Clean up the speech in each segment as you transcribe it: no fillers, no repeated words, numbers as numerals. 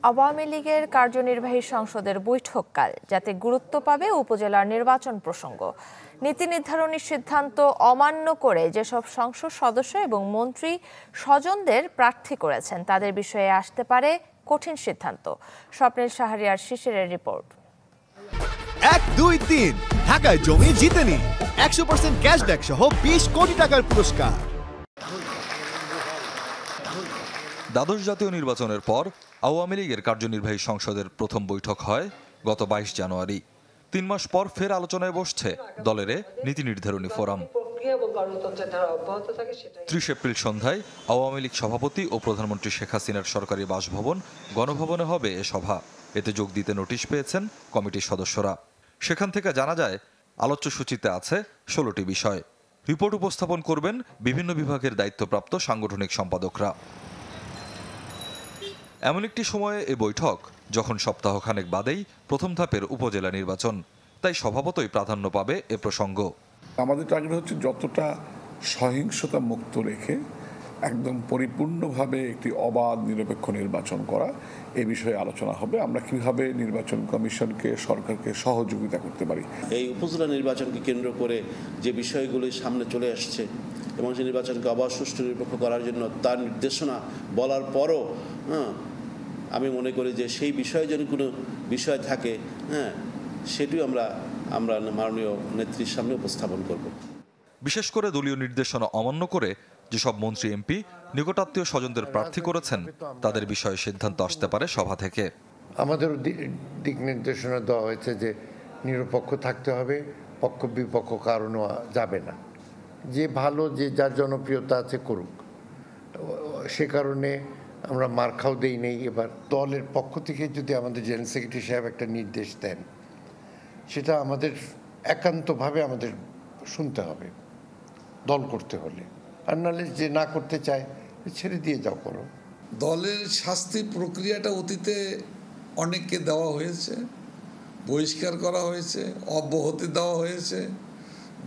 আওয়ামী লীগের কার্যনির্বাহী সংসদের বৈঠককাল যাতে গুরুত্ব পাবে উপজেলার নির্বাচন প্রসঙ্গ। নীতি নির্ধারণী সিদ্ধান্ত অমান্য করে যেসব সংসদ সদস্য এবং মন্ত্রী স্বজনদের প্রার্থী করেছেন তাদের বিষয়ে আসতে পারে কঠিন সিদ্ধান্ত। স্বপ্নিল শাহরিয়ার শিশিরের রিপোর্ট। 1, 2, 3 ঢাকায় জমি জিতে নিন 100% ক্যাশব্যাক সহ 20 কোটি টাকার পুরস্কার। দ্বাদশ জাতীয় নির্বাচনের পর আওয়ামী লীগের কার্যনির্বাহী সংসদের প্রথম বৈঠক হয় গত 22 জানুয়ারি। 3 মাস পর ফের আলোচনায় বসছে দলের নীতি নির্ধারণী ফোরাম। 30 এপ্রিল সন্ধ্যায় আওয়ামী লীগ সভাপতি ও প্রধানমন্ত্রী শেখ হাসিনার সরকারি বাসভবন গণভবনে হবে এ সভা। এতে যোগ দিতে নোটিশ পেয়েছেন কমিটির সদস্যরা। সেখান থেকে জানা যায় আলোচ্য সূচিতে আছে 16টি বিষয়। রিপোর্ট উপস্থাপন করবেন বিভিন্ন বিভাগের দায়িত্বপ্রাপ্ত সাংগঠনিক সম্পাদকরা। এমন একটি সময়ে এ বৈঠক যখন সপ্তাহখানেক বাদেই প্রথম ধাপের উপজেলা নির্বাচন, তাই স্বভাবতই প্রাধান্য পাবে এ প্রসঙ্গ। আমাদের টার্গেট হচ্ছে যতটা সহিংসতা মুক্ত রেখে একদম পরিপূর্ণভাবে একটি অবাধ নিরপেক্ষ নির্বাচন করা, এ বিষয়ে আলোচনা হবে। আমরা কিভাবে নির্বাচন কমিশনকে, সরকারকে সহযোগিতা করতে পারি। এই উপজেলা নির্বাচনকে কেন্দ্র করে যে বিষয়গুলি সামনে চলে আসছে এবং সেই নির্বাচনকে অবাধ, সুষ্ঠু, নিরপেক্ষ করার জন্য তার নির্দেশনা বলার পরও আমি মনে করি যে সেই বিষয়ে যদি কোনো বিষয় থাকে সেটিও আমরা মাননীয় নেত্রীর সামনে উপস্থাপন করব। বিশেষ করে দলীয় নির্দেশনা অমান্য করে যেসব মন্ত্রী এমপি নিকটাত্মীয় স্বজনদের প্রার্থী করেছেন তাদের বিষয়ে সিদ্ধান্ত আসতে পারে সভা থেকে। আমাদের দিক নির্দেশনা দেওয়া হয়েছে যে নিরপেক্ষ থাকতে হবে, পক্ষ বিপক্ষ কারণও যাবে না। যে ভালো, যে যার জনপ্রিয়তা আছে করুক, সে কারণে আমরা মার্কাও দেই নেই। এবার দলের পক্ষ থেকে যদি আমাদের জেনারেল সেক্রেটারি সাহেব একটা নির্দেশ দেন, সেটা আমাদের একান্তভাবে আমাদের শুনতে হবে দল করতে হলে। আর নাহলে যে না করতে চায় ছেড়ে দিয়ে যাও, করো। দলের শাস্তি প্রক্রিয়াটা অতীতে অনেককে দেওয়া হয়েছে, বহিষ্কার করা হয়েছে, অব্যাহতি দেওয়া হয়েছে,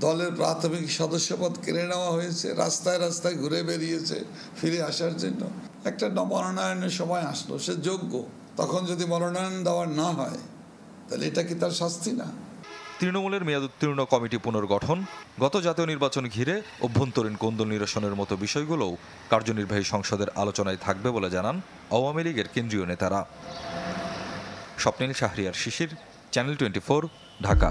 দলের প্রাথমিক সদস্যপদ কেড়ে নেওয়া হয়েছে, রাস্তায় রাস্তায় ঘুরে বেরিয়েছে ফিরে আসার জন্য। একটা মনোনয়নের সময় আসলো, সে যোগ্য, তখন যদি মনোনয়ন দেওয়া না হয় তাহলে এটা কি তার শাস্তি না? তৃণমূলের মেয়াদোত্তীর্ণ কমিটি পুনর্গঠন, গত জাতীয় নির্বাচন ঘিরে অভ্যন্তরীণ কোন্দল নিরসনের মতো বিষয়গুলোও কার্যনির্বাহী সংসদের আলোচনায় থাকবে বলে জানান আওয়ামী লীগের কেন্দ্রীয় নেতারা। স্বপ্নিল শাহরিয়ার শিশির, চ্যানেল 24, ঢাকা।